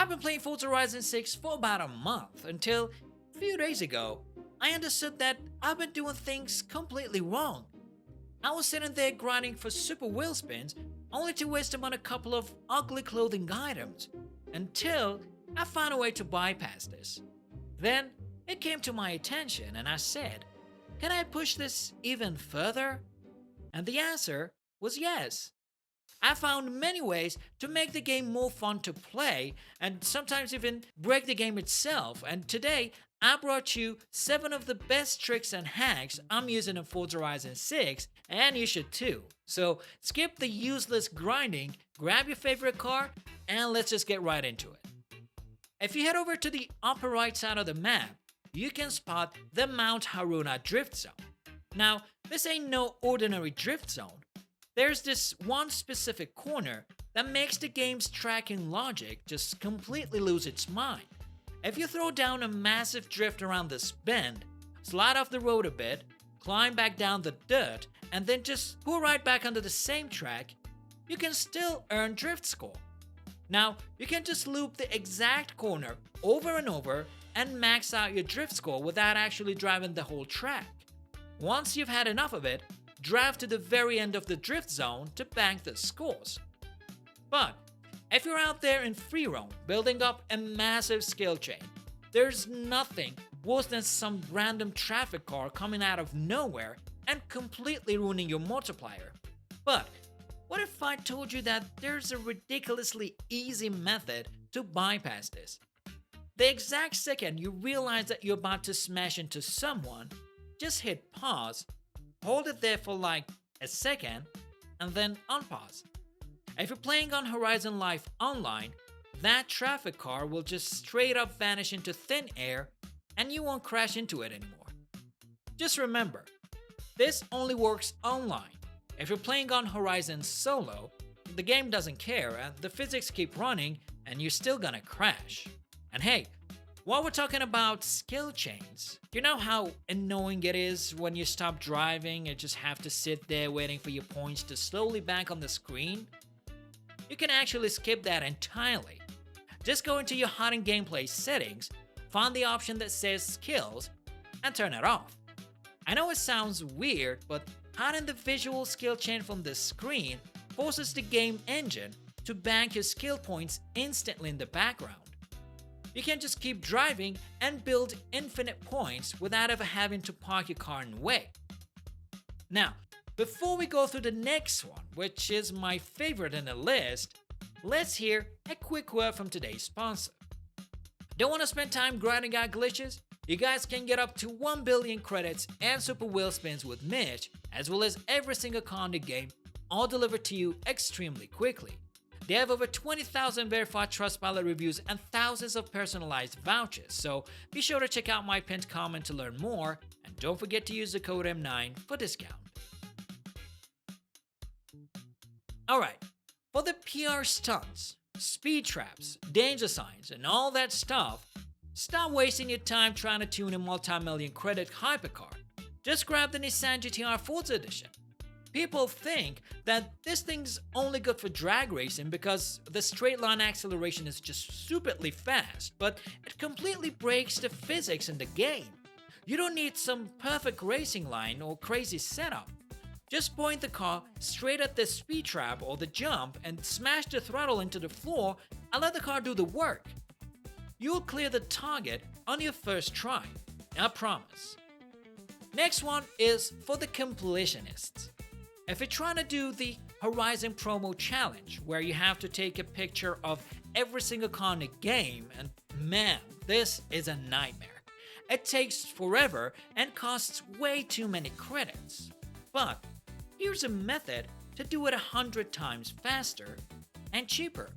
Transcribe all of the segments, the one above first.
I've been playing Forza Horizon 6 for about a month until a few days ago, I understood that I've been doing things completely wrong. I was sitting there grinding for super wheelspins only to waste them on a couple of ugly clothing items until I found a way to bypass this. Then it came to my attention and I said, can I push this even further? And the answer was yes. I found many ways to make the game more fun to play and sometimes even break the game itself. And today, I brought you 7 of the best tricks and hacks I'm using in Forza Horizon 6, and you should too. So skip the useless grinding, grab your favorite car, and let's just get right into it. If you head over to the upper right side of the map, you can spot the Mount Haruna drift zone. Now, this ain't no ordinary drift zone. There's this one specific corner that makes the game's tracking logic just completely lose its mind. If you throw down a massive drift around this bend, slide off the road a bit, climb back down the dirt, and then just pull right back onto the same track, you can still earn drift score. Now, you can just loop the exact corner over and over and max out your drift score without actually driving the whole track. Once you've had enough of it, drive to the very end of the drift zone to bank the scores. But if you're out there in free roam building up a massive skill chain, there's nothing worse than some random traffic car coming out of nowhere and completely ruining your multiplier. But what if I told you that there's a ridiculously easy method to bypass this? The exact second you realize that you're about to smash into someone, just hit pause, hold it there for like a second, and then unpause. If you're playing on Horizon Life Online, that traffic car will just straight up vanish into thin air and you won't crash into it anymore. Just remember, this only works online. If you're playing on Horizon solo, the game doesn't care and the physics keep running and you're still gonna crash. And hey, while we're talking about skill chains, you know how annoying it is when you stop driving and just have to sit there waiting for your points to slowly bank on the screen? You can actually skip that entirely. Just go into your HUD and gameplay settings, find the option that says skills, and turn it off. I know it sounds weird, but hiding the visual skill chain from the screen forces the game engine to bank your skill points instantly in the background. You can just keep driving and build infinite points without ever having to park your car and wait. Now, before we go through the next one, which is my favorite in the list, let's hear a quick word from today's sponsor. Don't want to spend time grinding out glitches? You guys can get up to 1 billion credits and super wheel spins with Mitch, as well as every single car in the game, all delivered to you extremely quickly. They have over 20,000 verified Trustpilot reviews and thousands of personalized vouchers, so be sure to check out my pinned comment to learn more, and don't forget to use the code M9 for discount. Alright, for the PR stunts, speed traps, danger signs, and all that stuff, stop wasting your time trying to tune a multi-million credit hypercar. Just grab the Nissan GTR Forza Edition. People think that this thing's only good for drag racing because the straight line acceleration is just stupidly fast, but it completely breaks the physics in the game. You don't need some perfect racing line or crazy setup. Just point the car straight at the speed trap or the jump and smash the throttle into the floor and let the car do the work. You'll clear the target on your first try, I promise. Next one is for the completionists. If you're trying to do the Horizon promo challenge, where you have to take a picture of every single car in the game, and man, this is a nightmare. It takes forever and costs way too many credits. But here's a method to do it 100 times faster and cheaper.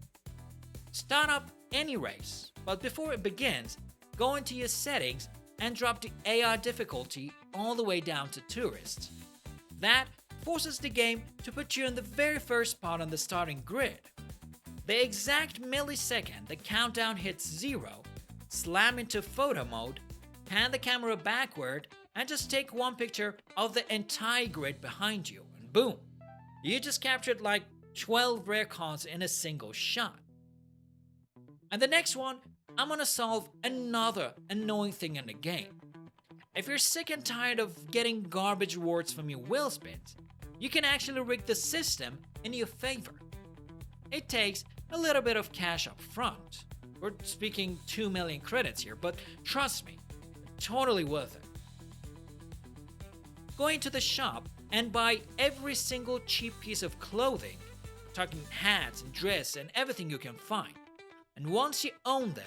Start up any race, but before it begins, go into your settings and drop the AR difficulty all the way down to tourist. That forces the game to put you in the very first spot on the starting grid. The exact millisecond the countdown hits 0, slam into photo mode, pan the camera backward, and just take one picture of the entire grid behind you, and boom, you just captured like 12 rare cars in a single shot. And the next one, I'm gonna solve another annoying thing in the game. If you're sick and tired of getting garbage rewards from your wheel spins, you can actually rig the system in your favor. It takes a little bit of cash up front. We're speaking 2 million credits here, but trust me, totally worth it. Go into the shop and buy every single cheap piece of clothing, talking hats and dress and everything you can find. And once you own them,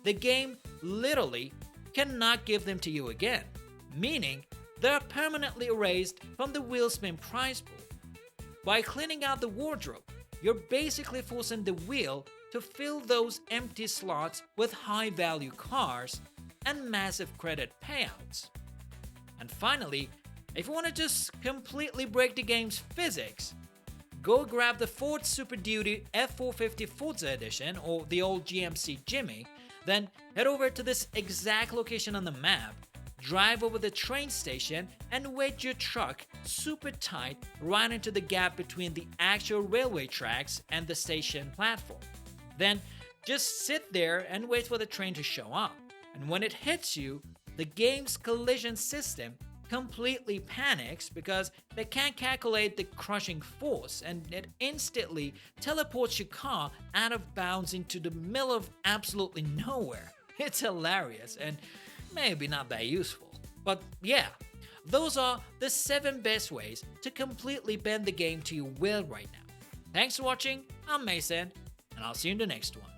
the game literally cannot give them to you again, meaning they're permanently erased from the Wheelspin prize pool. By cleaning out the wardrobe, you're basically forcing the wheel to fill those empty slots with high-value cars and massive credit payouts. And finally, if you want to just completely break the game's physics, go grab the Ford Super Duty F450 Forza Edition or the old GMC Jimmy, then head over to this exact location on the map, drive over the train station and wedge your truck super tight right into the gap between the actual railway tracks and the station platform. Then just sit there and wait for the train to show up. And when it hits you, the game's collision system completely panics because they can't calculate the crushing force, and it instantly teleports your car out of bounds into the middle of absolutely nowhere. It's hilarious and maybe not that useful. But yeah, those are the 7 best ways to completely bend the game to your will right now. Thanks for watching, I'm Mason, and I'll see you in the next one.